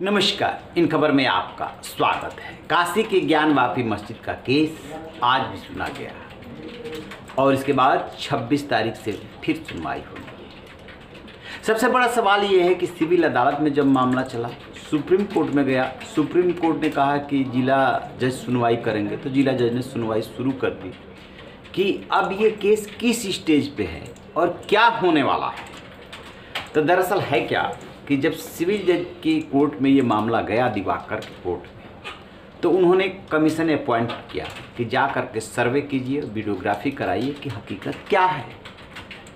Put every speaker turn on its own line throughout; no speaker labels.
नमस्कार, इन खबर में आपका स्वागत है। काशी के ज्ञान वापी मस्जिद का केस आज भी सुना गया और इसके बाद 26 तारीख से फिर सुनवाई होनी है। सबसे बड़ा सवाल ये है कि सिविल अदालत में जब मामला चला, सुप्रीम कोर्ट में गया, सुप्रीम कोर्ट ने कहा कि जिला जज सुनवाई करेंगे, तो जिला जज ने सुनवाई शुरू कर दी कि अब ये केस किस स्टेज पे है और क्या होने वाला है। तो दरअसल है क्या कि जब सिविल जज की कोर्ट में ये मामला गया, दिवाकर की कोर्ट में, तो उन्होंने कमीशन अपॉइंट किया कि जा कर के सर्वे कीजिए, वीडियोग्राफी कराइए कि हकीकत क्या है।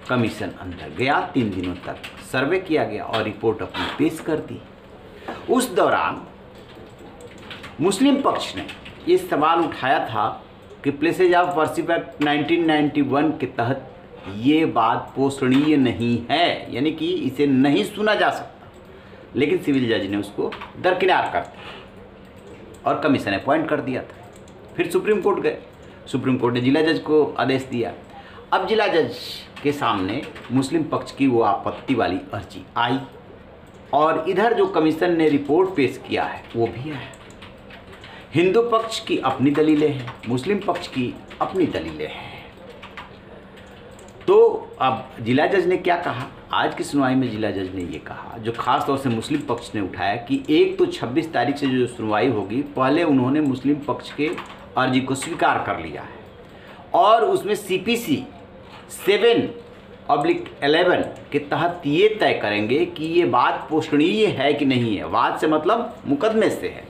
कमीशन अंदर गया, 3 दिनों तक सर्वे किया गया और रिपोर्ट अपनी पेश कर दी। उस दौरान मुस्लिम पक्ष ने ये सवाल उठाया था कि प्लेसेज ऑफ वर्शिप एक्ट 1991 के तहत ये बात पोषणीय नहीं है, यानी कि इसे नहीं सुना जा सकता। लेकिन सिविल जज ने उसको दरकिनार कर दिया और कमीशन अपॉइंट कर दिया था। फिर सुप्रीम कोर्ट गए, सुप्रीम कोर्ट ने जिला जज को आदेश दिया। अब जिला जज के सामने मुस्लिम पक्ष की वो आपत्ति वाली अर्जी आई और इधर जो कमीशन ने रिपोर्ट पेश किया है वो भी है। हिंदू पक्ष की अपनी दलीलें हैं, मुस्लिम पक्ष की अपनी दलीलें हैं। तो अब जिला जज ने क्या कहा, आज की सुनवाई में जिला जज ने ये कहा, जो खास तौर से मुस्लिम पक्ष ने उठाया, कि एक तो 26 तारीख से जो सुनवाई होगी, पहले उन्होंने मुस्लिम पक्ष के अर्जी को स्वीकार कर लिया है और उसमें CPC 7/11 के तहत ये तय करेंगे कि ये बात पोषणीय है कि नहीं है। वाद से मतलब मुकदमे से है,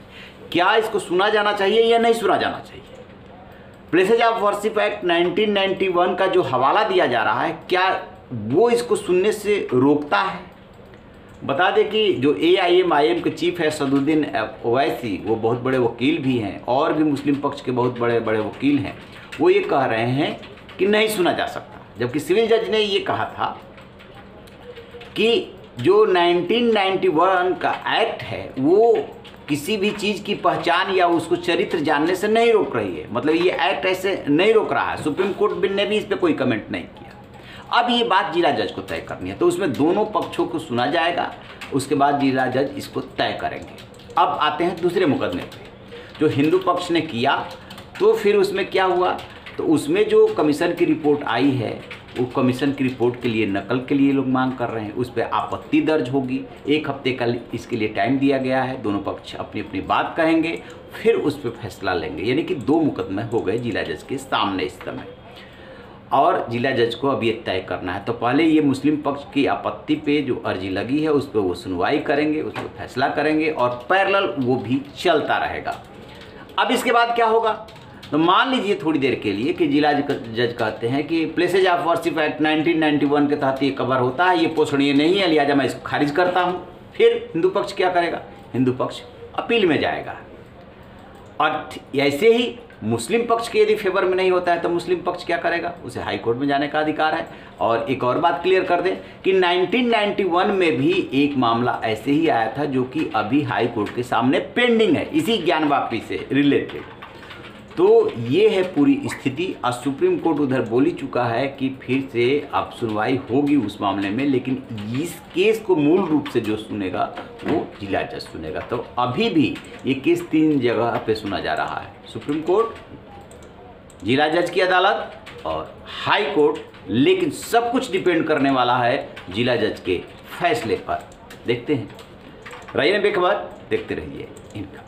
क्या इसको सुना जाना चाहिए या नहीं सुना जाना चाहिए। प्लेसेज ऑफ वर्शिप एक्ट 1991 का जो हवाला दिया जा रहा है, क्या वो इसको सुनने से रोकता है। बता दें कि जो AIM के चीफ है सदुद्दीन ओवैसी, वो बहुत बड़े वकील भी हैं और भी मुस्लिम पक्ष के बहुत बड़े बड़े वकील हैं। वो ये कह रहे हैं कि नहीं सुना जा सकता, जबकि सिविल जज ने ये कहा था कि जो 1991 का एक्ट है वो किसी भी चीज़ की पहचान या उसको चरित्र जानने से नहीं रोक रही है। मतलब ये एक्ट ऐसे नहीं रोक रहा है। सुप्रीम कोर्ट ने भी इस पर कोई कमेंट नहीं किया। अब ये बात जिला जज को तय करनी है, तो उसमें दोनों पक्षों को सुना जाएगा, उसके बाद जिला जज इसको तय करेंगे। अब आते हैं दूसरे मुकदमे पे, जो हिंदू पक्ष ने किया। तो फिर उसमें क्या हुआ, तो उसमें जो कमीशन की रिपोर्ट आई है, वो कमीशन की रिपोर्ट के लिए नकल के लिए लोग मांग कर रहे हैं। उस पर आपत्ति दर्ज होगी, 1 हफ्ते का इसके लिए टाइम दिया गया है। दोनों पक्ष अपनी अपनी बात कहेंगे, फिर उस पर फैसला लेंगे। यानी कि 2 मुकदमे हो गए जिला जज के सामने इस समय, और जिला जज को अब ये तय करना है। तो पहले ये मुस्लिम पक्ष की आपत्ति पे जो अर्जी लगी है उस पर वो सुनवाई करेंगे, उस पर फैसला करेंगे और पैरेलल वो भी चलता रहेगा। अब इसके बाद क्या होगा, तो मान लीजिए थोड़ी देर के लिए कि जिला जज कहते हैं कि प्लेसेज ऑफ वर्शिप एक्ट 1991 के तहत ये कवर होता है, ये पोषणीय नहीं है, लिहाजा मैं इसको खारिज करता हूँ। फिर हिंदू पक्ष क्या करेगा, हिंदू पक्ष अपील में जाएगा। और ऐसे ही मुस्लिम पक्ष के यदि फेवर में नहीं होता है तो मुस्लिम पक्ष क्या करेगा, उसे हाई कोर्ट में जाने का अधिकार है। और एक और बात क्लियर कर दें कि 1991 में भी एक मामला ऐसे ही आया था जो कि अभी हाई कोर्ट के सामने पेंडिंग है, इसी ज्ञान वापी से रिलेटेड। तो ये है पूरी स्थिति। और सुप्रीम कोर्ट उधर बोल ही चुका है कि फिर से अब सुनवाई होगी उस मामले में, लेकिन इस केस को मूल रूप से जो सुनेगा वो जिला जज सुनेगा। तो अभी भी ये केस 3 जगह पे सुना जा रहा है, सुप्रीम कोर्ट, जिला जज की अदालत और हाई कोर्ट। लेकिन सब कुछ डिपेंड करने वाला है जिला जज के फैसले पर। देखते हैं, रहिए बेखबर, देखते रहिए इन खबर।